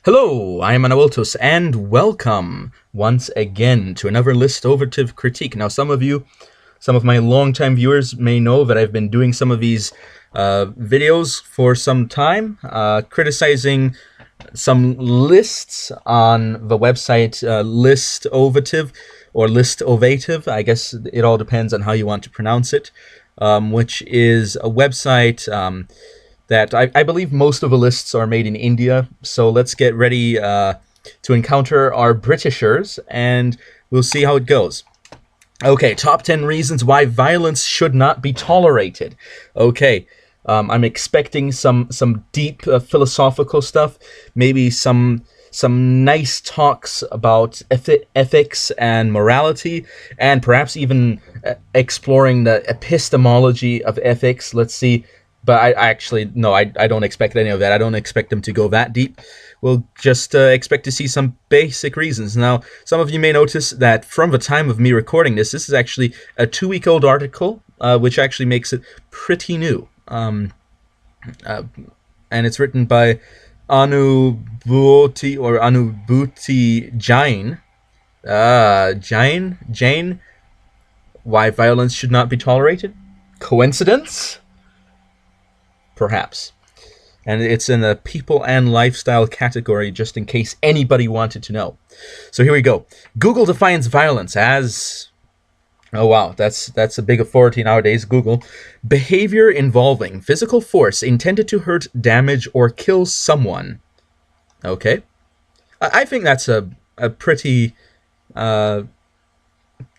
Hello, I am Anawiltus, and welcome once again to another Listovative critique. Now, some of my longtime viewers may know that I've been doing some of these videos for some time, criticizing some lists on the website Listovative or Listovative. I guess it all depends on how you want to pronounce it, which is a website that I believe most of the lists are made in India. So let's get ready to encounter our Britishers, and we'll see how it goes. Okay, top 10 reasons why violence should not be tolerated. Okay, I'm expecting some deep philosophical stuff, maybe some nice talks about ethics and morality, and perhaps even exploring the epistemology of ethics. Let's see. But I actually, no, I don't expect any of that. I don't expect them to go that deep. We'll just expect to see some basic reasons. Now, some of you may notice that from the time of me recording this is actually a 2-week-old article, which actually makes it pretty new. And it's written by Anubhuti Jain. Jain, why violence should not be tolerated? Coincidence? Perhaps. And it's in the people and lifestyle category, just in case anybody wanted to know. So here we go. Google defines violence as... Oh wow, that's a big authority nowadays, Google. Behavior involving physical force intended to hurt, damage, or kill someone. Okay. I think that's a pretty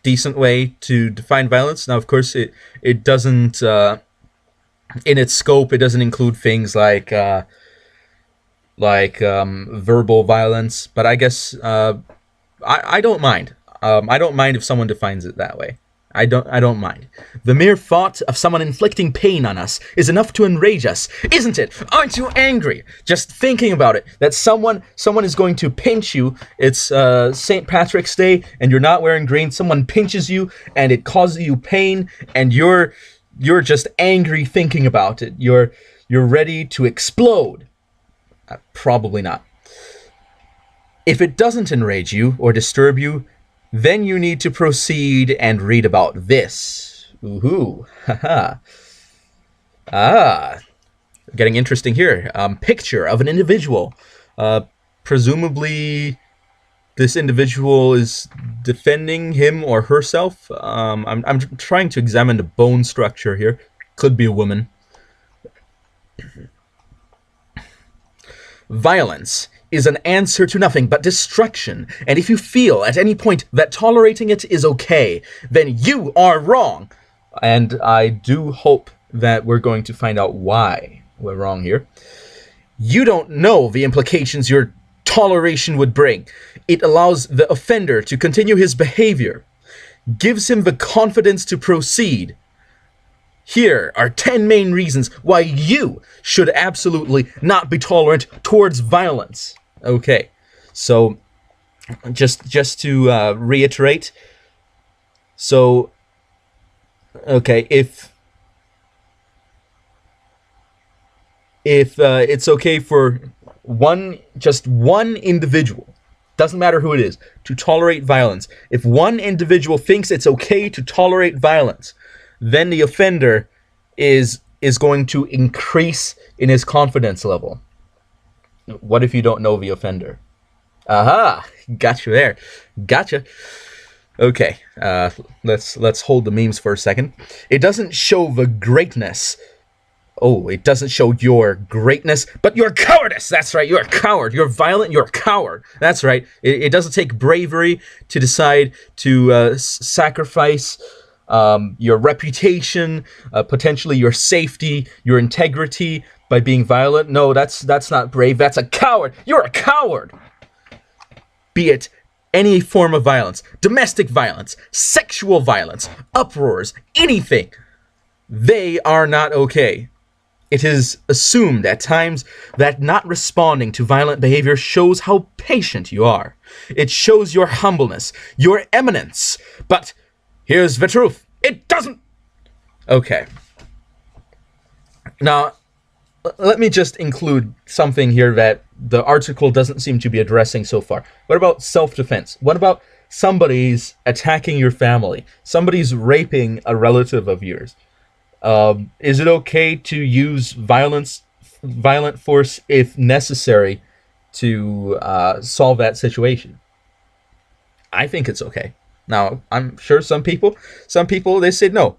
decent way to define violence. Now, of course, it doesn't... in its scope, it doesn't include things like verbal violence, but I guess I don't mind. I don't mind if someone defines it that way. I don't mind. The mere thought of someone inflicting pain on us is enough to enrage us, isn't it? Aren't you angry? Just thinking about it, that someone is going to pinch you. It's St. Patrick's Day, and you're not wearing green. Someone pinches you, and it causes you pain, and you're just angry thinking about it. You're ready to explode. Probably not. If it doesn't enrage you or disturb you, then you need to proceed and read about this. Ooh, haha. Getting interesting here. Picture of an individual. Presumably, this individual is defending him or herself. I'm trying to examine the bone structure here. Could be a woman. Violence is an answer to nothing but destruction, and if you feel at any point that tolerating it is okay, then you are wrong. And I do hope that we're going to find out why we're wrong here. You don't know the implications your toleration would bring. It allows the offender to continue his behavior, gives him the confidence to proceed. Here are 10 main reasons why you should absolutely not be tolerant towards violence. Okay, so just to reiterate, so, okay, if it's okay for just one individual, doesn't matter who it is, to tolerate violence. If one individual thinks it's okay to tolerate violence, then the offender is going to increase in his confidence level. What if you don't know the offender? Aha! Gotcha there. Gotcha. Okay, let's hold the memes for a second. It doesn't show the greatness. Oh, it doesn't show your greatness, but your cowardice. That's right, you're a coward. You're violent, you're a coward. That's right. It doesn't take bravery to decide to sacrifice your reputation, potentially your safety, your integrity by being violent. No, that's not brave. That's a coward. You're a coward. Be it any form of violence, domestic violence, sexual violence, uproars, anything. They are not okay. It is assumed at times that not responding to violent behavior shows how patient you are. It shows your humbleness, your eminence. But here's the truth. It doesn't. Okay. Now, let me just include something here that the article doesn't seem to be addressing so far. What about self-defense? What about somebody's attacking your family? Somebody's raping a relative of yours. Is it okay to use violent force if necessary to solve that situation? I think it's okay. Now, I'm sure some people they say no.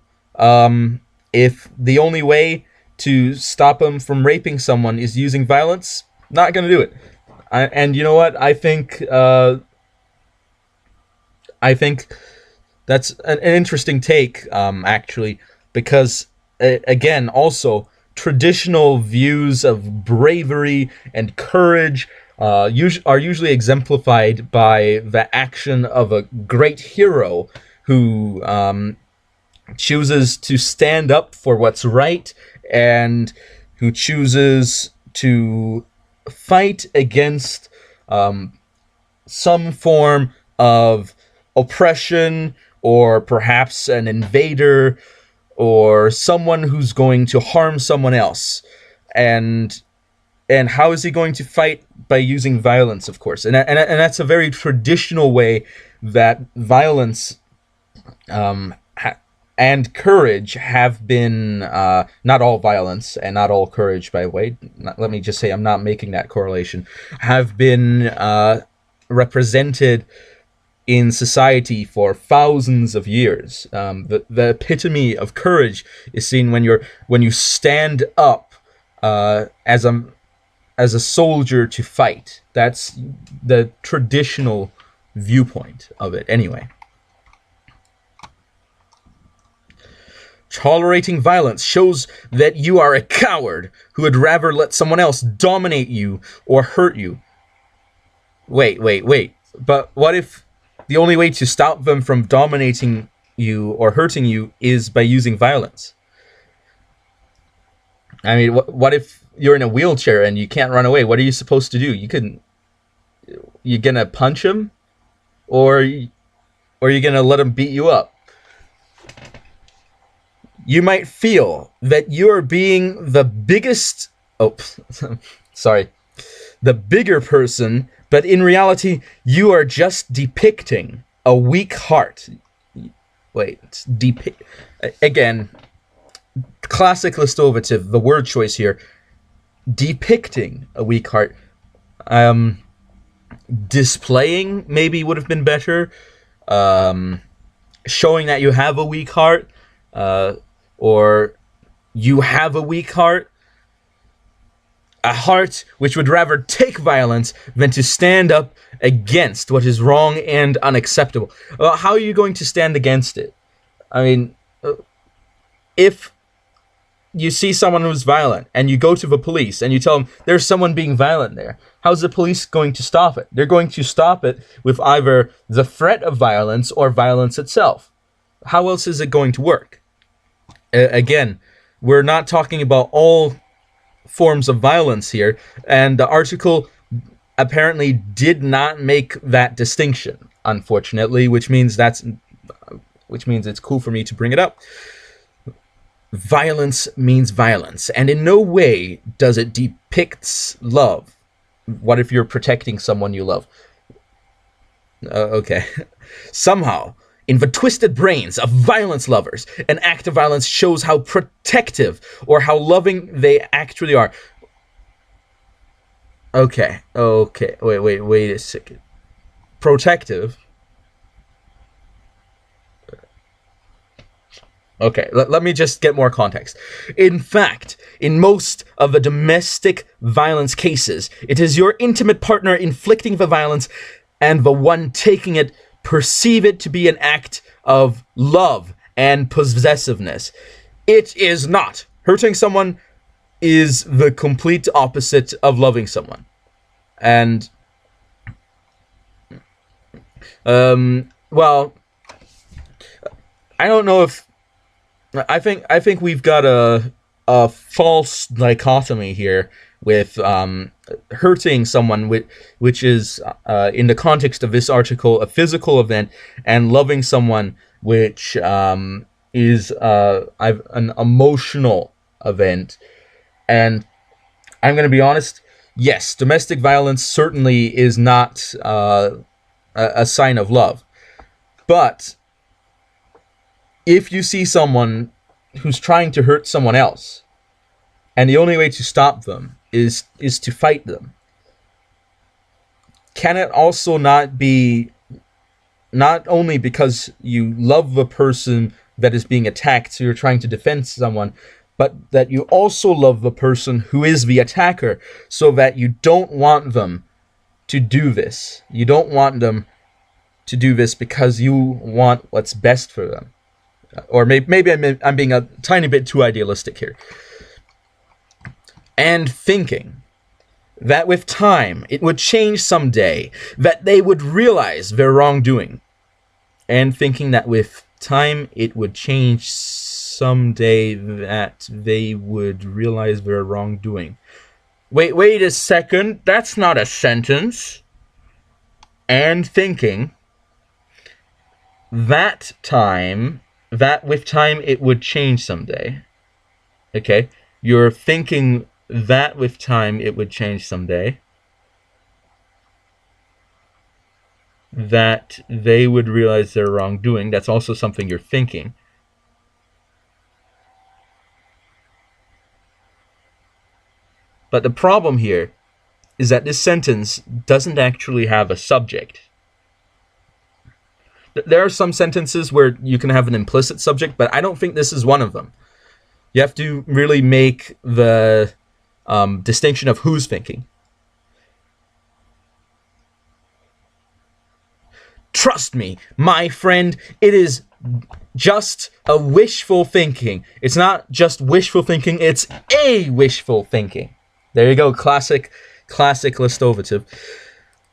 If the only way to stop them from raping someone is using violence, not gonna do it. And you know what? I think that's an interesting take, actually, because again, also traditional views of bravery and courage are usually exemplified by the action of a great hero who chooses to stand up for what's right and who chooses to fight against some form of oppression, or perhaps an invader, or someone who's going to harm someone else. And how is he going to fight? By using violence, of course. And that's a very traditional way that violence and courage have been, not all violence and not all courage, by the way, let me just say I'm not making that correlation, have been represented in society for thousands of years. The epitome of courage is seen when you stand up as a soldier to fight. That's the traditional viewpoint of it, anyway. Tolerating violence shows that you are a coward who would rather let someone else dominate you or hurt you. Wait. But what if the only way to stop them from dominating you or hurting you is by using violence? I mean, what if you're in a wheelchair and you can't run away? What are you supposed to do? You gonna punch him? Or you gonna let him beat you up? You might feel that you're being the biggest... Oh, sorry. The bigger person, but in reality, you are just depicting a weak heart. Wait, again, classic Listovative, the word choice here. Depicting a weak heart. Displaying maybe would have been better. Showing that you have a weak heart. Or you have a weak heart. A heart which would rather take violence than to stand up against what is wrong and unacceptable. Well, how are you going to stand against it? I mean, if you see someone who's violent and you go to the police and you tell them there's someone being violent there, how's the police going to stop it? They're going to stop it with either the threat of violence or violence itself. How else is it going to work? Again, we're not talking about all forms of violence here, and the article apparently did not make that distinction, unfortunately, which means it's cool for me to bring it up. Violence means violence, and in no way does it depict love. What if you're protecting someone you love? Okay. Somehow, in the twisted brains of violence lovers, an act of violence shows how protective or how loving they actually are. Okay. Wait a second. Protective? Okay, let me just get more context. In fact, in most of the domestic violence cases, it is your intimate partner inflicting the violence, and the one taking it perceive it to be an act of love and possessiveness. It is not. Hurting someone is the complete opposite of loving someone. And, well, I don't know if... I think we've got a false dichotomy here with hurting someone, which is in the context of this article a physical event, and loving someone, which is an emotional event. And I'm going to be honest, Yes, domestic violence certainly is not a sign of love. But if you see someone who's trying to hurt someone else, and the only way to stop them is to fight them, can it also not be not only because you love the person that is being attacked, so you're trying to defend someone, but that you also love the person who is the attacker, so that you don't want them to do this. You don't want them to do this because you want what's best for them. Or maybe I'm being a tiny bit too idealistic here. And thinking that with time it would change someday, that they would realize their wrongdoing. And thinking that with time it would change someday, that they would realize their wrongdoing. Wait a second, that's not a sentence. And thinking that with time it would change someday. Okay, you're thinking that with time it would change someday, that they would realize their wrongdoing. That's also something you're thinking. But the problem here is that this sentence doesn't actually have a subject. There are some sentences where you can have an implicit subject, but I don't think this is one of them. You have to really make the distinction of who's thinking. Trust me, my friend, it is just a wishful thinking. It's not just wishful thinking, it's a wishful thinking. There you go, classic Listovative.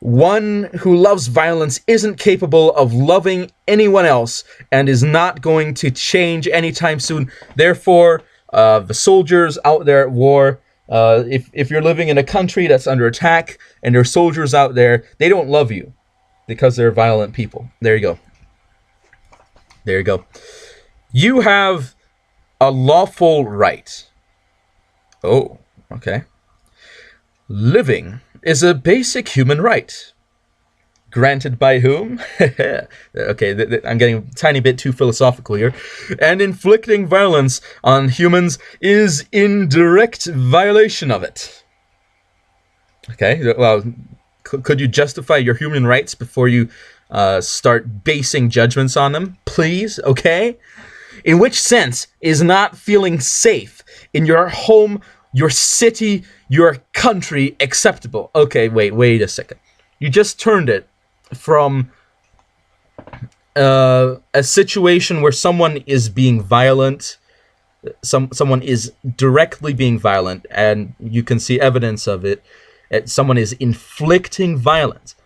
One who loves violence isn't capable of loving anyone else and is not going to change anytime soon. Therefore, the soldiers out there at war, if you're living in a country that's under attack and there are soldiers out there, they don't love you because they're violent people. There you go. There you go. You have a lawful right. Oh, okay. Living is a basic human right. Granted by whom? Okay, I'm getting a tiny bit too philosophical here. And inflicting violence on humans is in direct violation of it. Okay, well, could you justify your human rights before you start basing judgments on them? Please, okay? In which sense is not feeling safe in your home, your city, your country acceptable? Okay, wait a second. You just turned it from a situation where someone is being violent, someone is directly being violent, and you can see evidence of it, someone is inflicting violence,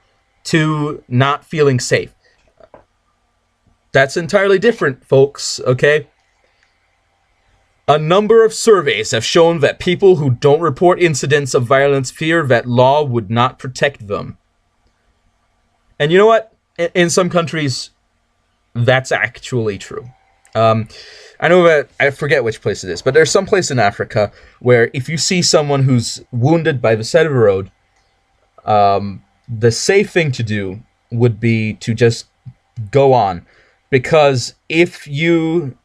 to not feeling safe. That's entirely different, folks, okay? A number of surveys have shown that people who don't report incidents of violence fear that law would not protect them. And you know what? In some countries, that's actually true. I know that, I forget which place it is, but there's some place in Africa where if you see someone who's wounded by the side of the road, the safe thing to do would be to just go on. Because if you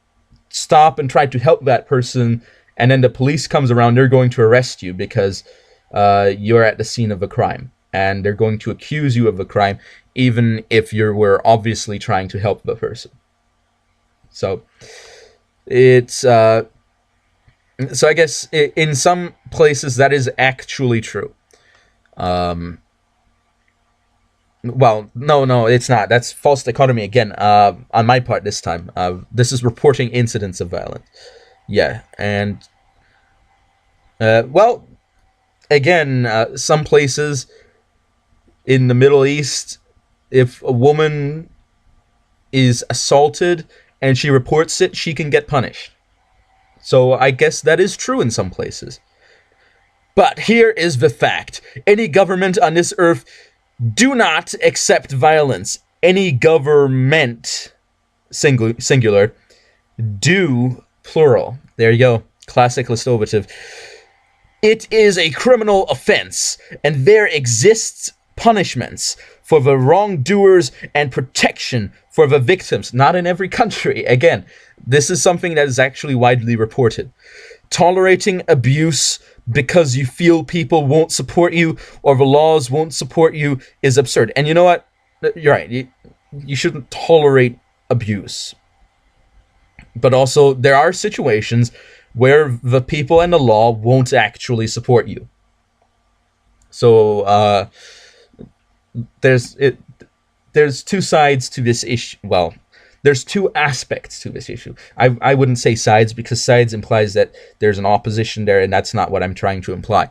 stop and try to help that person, and then the police comes around, they're going to arrest you because you're at the scene of a crime. And they're going to accuse you of a crime, even if you were obviously trying to help the person. So, it's... so I guess in some places that is actually true. Well, no, it's not. That's false dichotomy again, on my part this time. This is reporting incidents of violence. Yeah, and... well, again, some places in the Middle East, if a woman is assaulted and she reports it, she can get punished. So I guess that is true in some places. But here is the fact. Any government on this earth do not accept violence. Any government, singular, do, plural. There you go. Classic Listovative. It is a criminal offense, and there exists punishments for the wrongdoers and protection for the victims. Not in every country. Again, this is something that is actually widely reported. Tolerating abuse because you feel people won't support you or the laws won't support you is absurd. And you know what? You're right. You shouldn't tolerate abuse. But also, there are situations where the people and the law won't actually support you. So, there's two sides to this issue. Well, there's two aspects to this issue. I wouldn't say sides, because sides implies that there's an opposition there, and that's not what I'm trying to imply.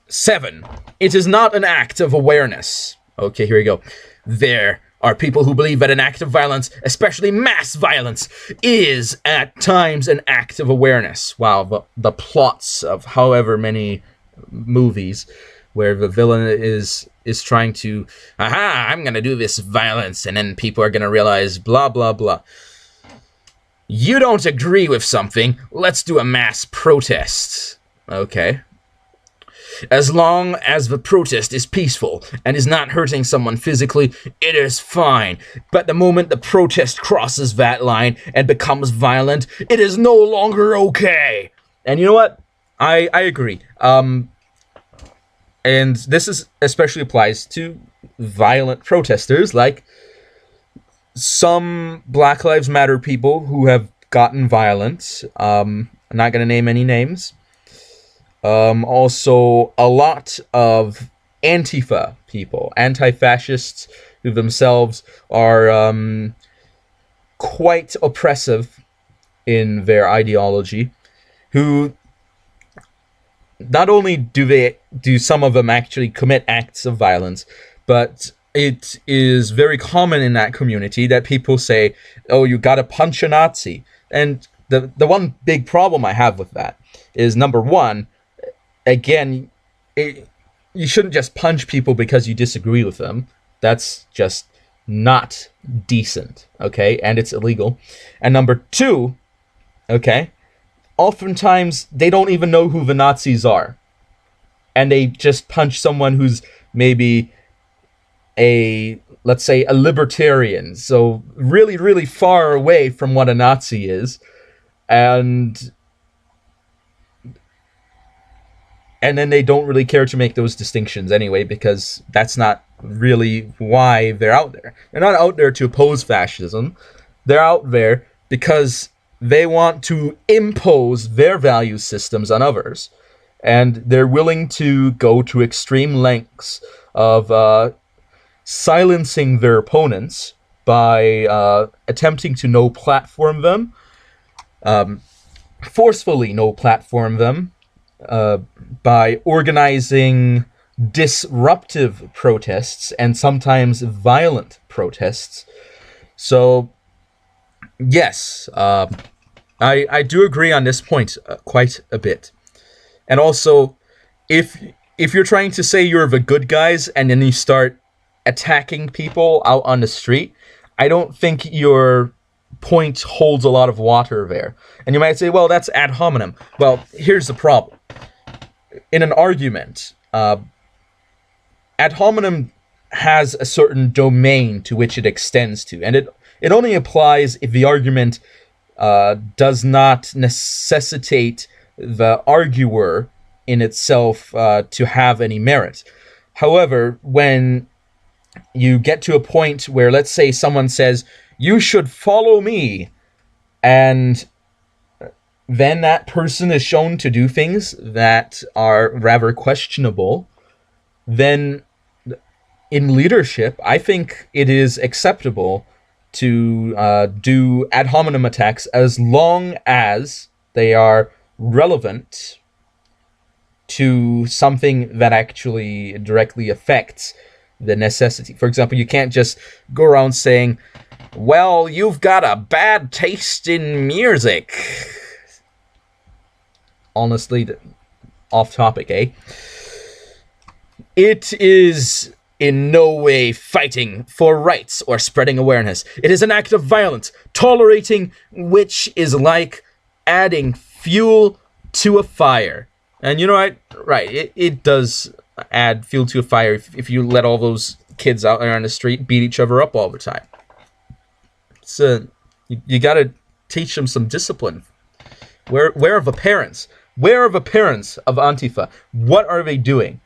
7. It is not an act of awareness. Okay, here we go. There are people who believe that an act of violence, especially mass violence, is at times an act of awareness. Wow, the plots of however many movies where the villain is trying to, aha, I'm gonna do this violence, and then people are gonna realize blah blah blah. You don't agree with something, let's do a mass protest. Okay. As long as the protest is peaceful and is not hurting someone physically, it is fine. But the moment the protest crosses that line and becomes violent, it is no longer okay. And you know what? I agree. And this is especially applies to violent protesters, like some Black Lives Matter people who have gotten violent. I'm not going to name any names. Also, a lot of Antifa people, anti-fascists, who themselves are quite oppressive in their ideology, who not only do some of them actually commit acts of violence, but it is very common in that community that people say, oh, you gotta punch a Nazi. And the one big problem I have with that is, number one, again, you shouldn't just punch people because you disagree with them. That's just not decent, okay? And it's illegal. And number two, okay, oftentimes they don't even know who the Nazis are. And they just punch someone who's maybe let's say, a libertarian. So really, really far away from what a Nazi is. And then they don't really care to make those distinctions anyway, because that's not really why they're out there. They're not out there to oppose fascism. They're out there because they want to impose their value systems on others. And they're willing to go to extreme lengths of silencing their opponents by attempting to no-platform them, forcefully no-platform them, by organizing disruptive protests and sometimes violent protests. So, yes, I do agree on this point quite a bit. And also, if you're trying to say you're the good guys and then you start attacking people out on the street, I don't think your point holds a lot of water there. And you might say, well, that's ad hominem. Well, here's the problem. In an argument, ad hominem has a certain domain to which it extends to, and it only applies if the argument does not necessitate the arguer in itself to have any merit. However, when you get to a point where, let's say, someone says, you should follow me, and then that person is shown to do things that are rather questionable, then in leadership, I think it is acceptable to do ad hominem attacks as long as they are relevant to something that actually directly affects the necessity. For example, you can't just go around saying, well, you've got a bad taste in music. Honestly, off topic, eh? It is in no way fighting for rights or spreading awareness. It is an act of violence, tolerating which is like adding fuel to a fire. And you know what? Right, it does add fuel to a fire if you let all those kids out there on the street beat each other up all the time. It's you gotta teach them some discipline. Where are the parents? Where are the parents of Antifa? What are they doing?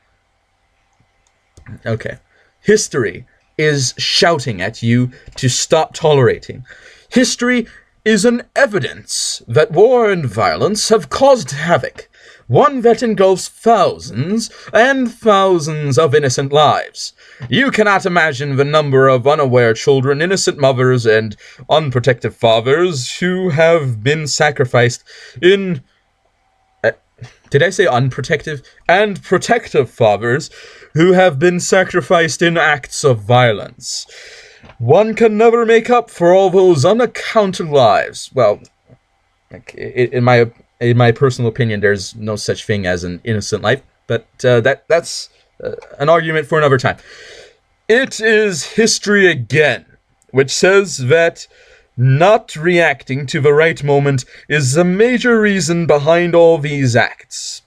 Okay. History is shouting at you to stop tolerating. History is an evidence that war and violence have caused havoc, one that engulfs thousands and thousands of innocent lives. You cannot imagine the number of unaware children, innocent mothers, and unprotected fathers who have been sacrificed in... did I say unprotective? And protective fathers who have been sacrificed in acts of violence. One can never make up for all those unaccounted lives. Well, in my personal opinion, there's no such thing as an innocent life, but that's an argument for another time. It is history again, which says that not reacting to the right moment is a major reason behind all these acts.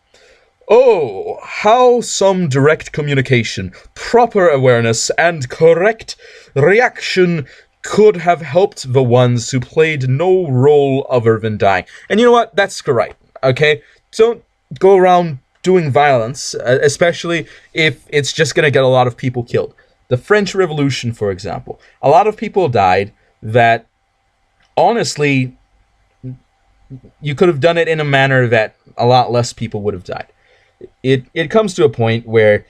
Oh, how some direct communication, proper awareness, and correct reaction could have helped the ones who played no role other than dying. And you know what? That's correct, okay? Don't go around doing violence, especially if it's just going to get a lot of people killed. The French Revolution, for example. A lot of people died that, honestly, you could have done it in a manner that a lot less people would have died. It comes to a point where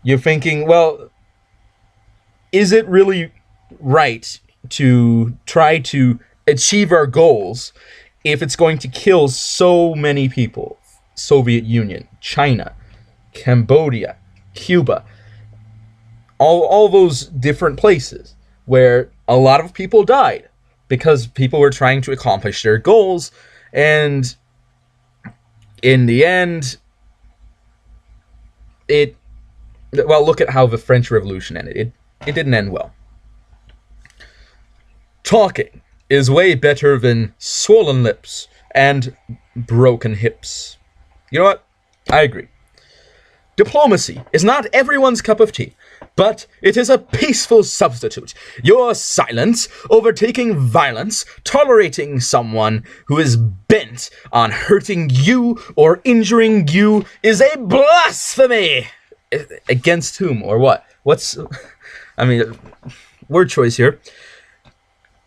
you're thinking, well, is it really right to try to achieve our goals if it's going to kill so many people? Soviet Union, China, Cambodia, Cuba, all those different places where a lot of people died because people were trying to accomplish their goals, and in the end, well, look at how the French Revolution ended. It didn't end well. Talking is way better than swollen lips and broken hips. You know what? I agree. Diplomacy is not everyone's cup of tea, but it is a peaceful substitute. Your silence, overtaking violence, tolerating someone who is bent on hurting you or injuring you is a blasphemy! Against whom or what? Word choice here.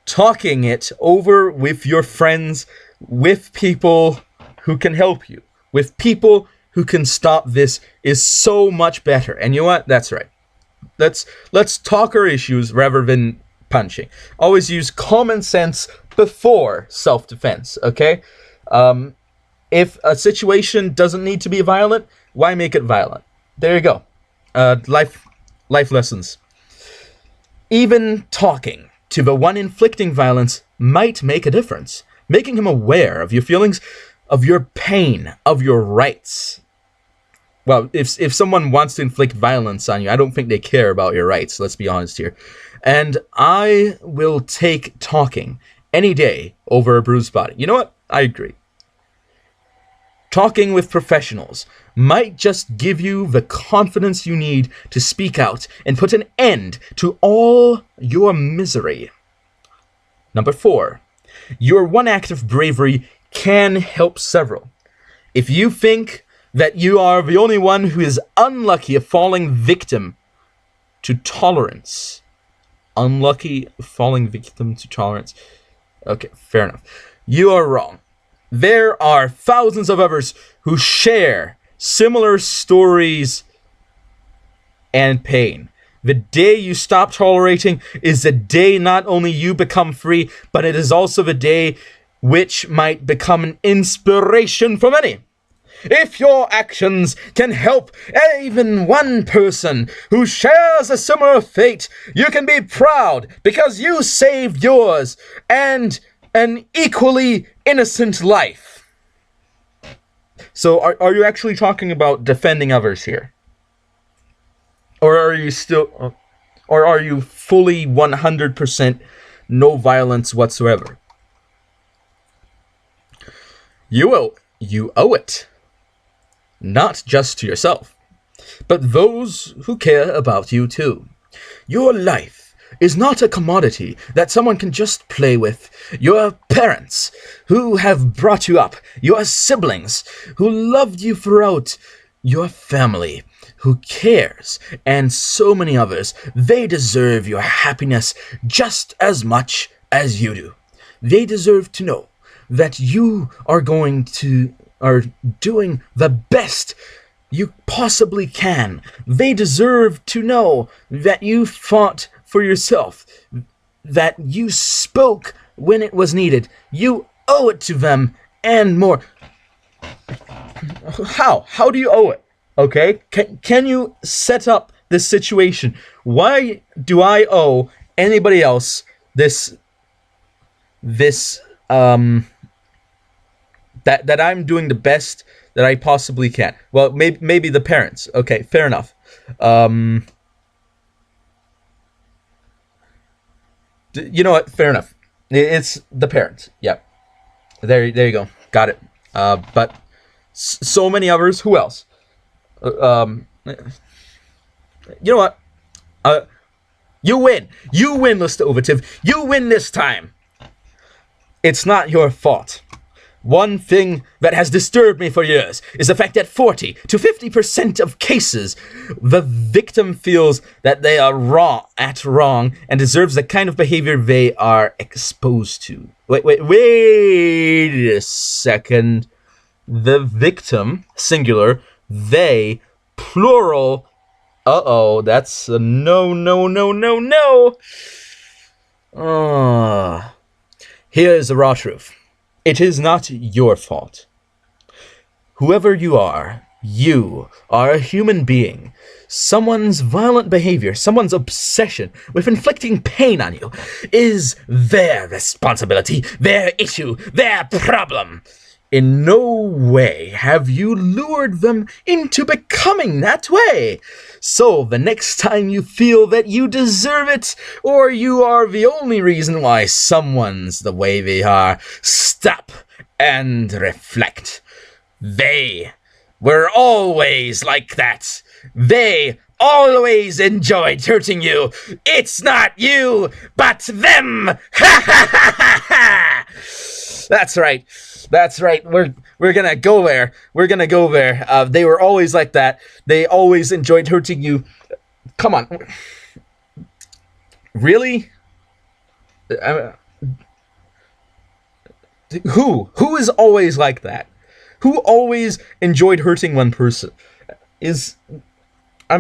Talking it over with your friends, with people who can help you, with people who can stop this is so much better. And you know what? That's right. Let's talk our issues rather than punching. Always use common sense before self-defense, okay? If a situation doesn't need to be violent, why make it violent? There you go. Life lessons. Even talking to the one inflicting violence might make a difference. Making him aware of your feelings, of your pain, of your rights. Well, if someone wants to inflict violence on you, I don't think they care about your rights, let's be honest here. And I will take talking any day over a bruised body. You know what? I agree. Talking with professionals might just give you the confidence you need to speak out and put an end to all your misery. Number 4, your one act of bravery can help several. If you think that you are the only one who is unlucky of falling victim to tolerance. Unlucky falling victim to tolerance. Okay, fair enough. You are wrong. There are thousands of others who share similar stories and pain. The day you stop tolerating is the day not only you become free, but it is also the day which might become an inspiration for many. If your actions can help even one person who shares a similar fate, you can be proud because you saved yours and an equally innocent life. So are you actually talking about defending others here? Or are you fully 100% no violence whatsoever? You owe it. not just to yourself, but those who care about you too. Your life is not a commodity that someone can just play with. Your parents, who have brought you up, your siblings, who loved you throughout, your family, who cares, and so many others, they deserve your happiness just as much as you do. They deserve to know that you are doing the best you possibly can. They deserve to know that you fought for yourself, that you spoke when it was needed. You owe it to them and more. How? How do you owe it? Okay? Can you set up this situation? Why do I owe anybody else this that I'm doing the best that I possibly can? Well, maybe the parents. Okay, fair enough. You know what? Fair enough. It's the parents. Yeah. There you go. Got it. But so many others. Who else? You know what? You win. You win, Listovative. You win this time. It's not your fault. One thing that has disturbed me for years is the fact that 40 to 50% of cases, the victim feels that they are wrong and deserves the kind of behavior they are exposed to. Wait a second. The victim, singular, they, plural. Uh-oh, that's a no. Here's the raw truth. It is not your fault. Whoever you are a human being. Someone's violent behavior, someone's obsession with inflicting pain on you is their responsibility, their issue, their problem. In no way have you lured them into becoming that way. So the next time you feel that you deserve it, or you are the only reason why someone's the way they are, stop and reflect. They were always like that. They always enjoyed hurting you. It's not you, but them. Ha ha ha ha ha. That's right. That's right. We're gonna go there. We're gonna go there. They were always like that. They always enjoyed hurting you. Come on. Really? Who is always like that? Who always enjoyed hurting one person? How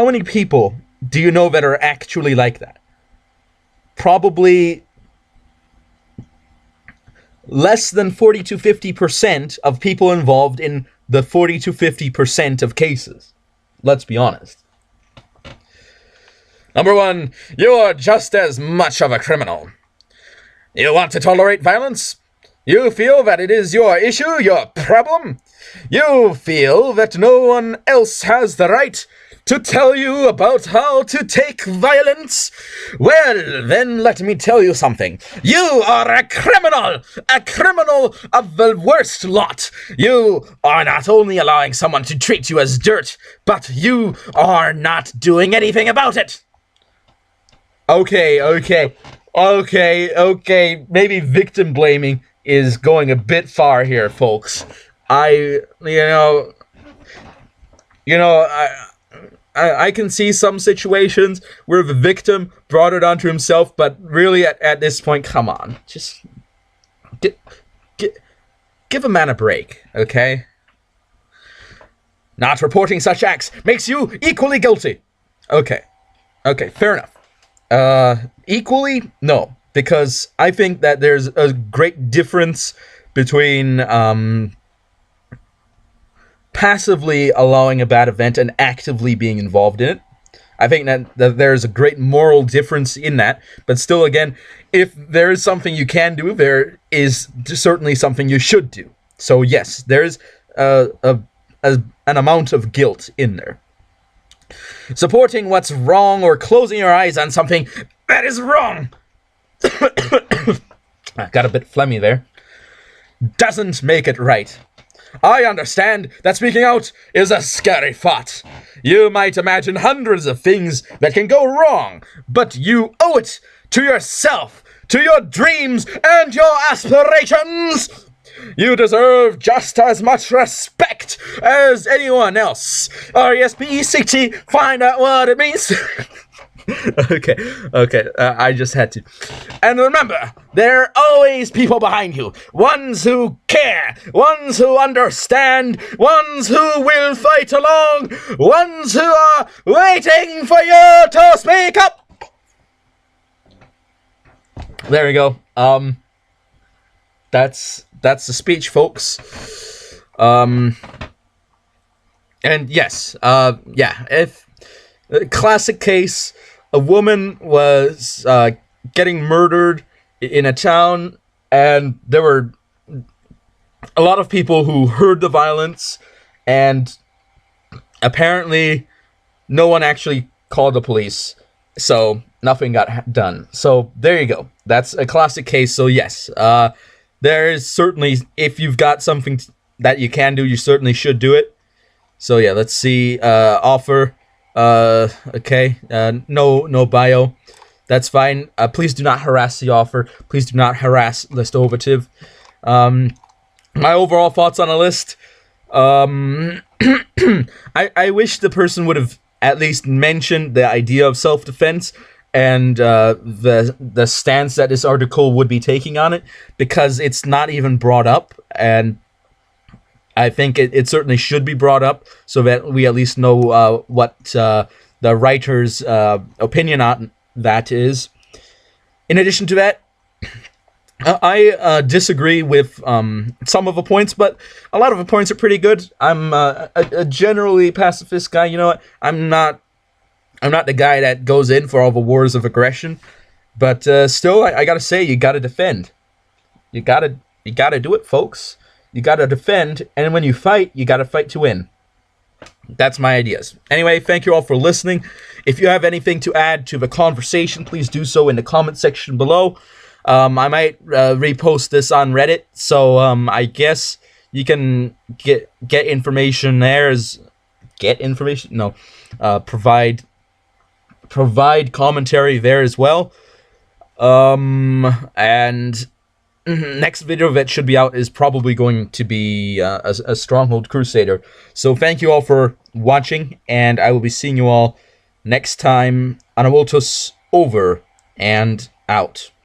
many people do you know that are actually like that? Probably less than 40 to 50% of people involved in the 40 to 50% of cases. Let's be honest. Number one, you're just as much of a criminal. You want to tolerate violence? You feel that it is your issue, your problem? You feel that no one else has the right to tell you about how to take violence? Well, then let me tell you something. You are a criminal of the worst lot. You are not only allowing someone to treat you as dirt, but you are not doing anything about it. Okay. Maybe victim blaming is going a bit far here, folks. I can see some situations where the victim brought it onto himself, but really at this point, come on. Just give a man a break, okay? Not reporting such acts makes you equally guilty. Okay, fair enough. Equally? No, because I think that there's a great difference between passively allowing a bad event and actively being involved in it. I think that there's a great moral difference in that, but still, again, if there is something you can do, there is certainly something you should do. So yes, there's an amount of guilt in there. Supporting what's wrong or closing your eyes on something that is wrong, I got a bit phlegmy there, doesn't make it right. I understand that speaking out is a scary thought. You might imagine hundreds of things that can go wrong, but you owe it to yourself, to your dreams and your aspirations. You deserve just as much respect as anyone else. R-E-S-P-E-C-T, find out what it means. Okay, I just had to. And remember, there are always people behind you. Ones who care, ones who understand, ones who will fight along, ones who are waiting for you to speak up. There we go. That's the speech, folks. And yes, yeah, if classic case, a woman was getting murdered in a town, and there were a lot of people who heard the violence, and apparently no one actually called the police, so nothing got done. So there you go. That's a classic case. So yes, there is certainly, if you've got something that you can do, you certainly should do it. So yeah, let's see. Offer. Okay. No bio. That's fine. Please do not harass the offer. Please do not harass Listovative. My overall thoughts on a list. I wish the person would have at least mentioned the idea of self-defense and the stance that this article would be taking on it, because it's not even brought up, and I think it certainly should be brought up so that we at least know what the writer's opinion on that is. In addition to that, I disagree with some of the points, but a lot of the points are pretty good. I'm a generally pacifist guy. You know what? I'm not the guy that goes in for all the wars of aggression, but still, I gotta say, you gotta defend. You gotta do it, folks. You gotta defend, and when you fight, you gotta fight to win. That's my ideas. Anyway, thank you all for listening. If you have anything to add to the conversation, please do so in the comment section below. I might repost this on Reddit, so I guess you can get information there. Provide commentary there as well. And next video that should be out is probably going to be a Stronghold Crusader. So thank you all for watching, and I will be seeing you all next time on Awoltus. Over and out.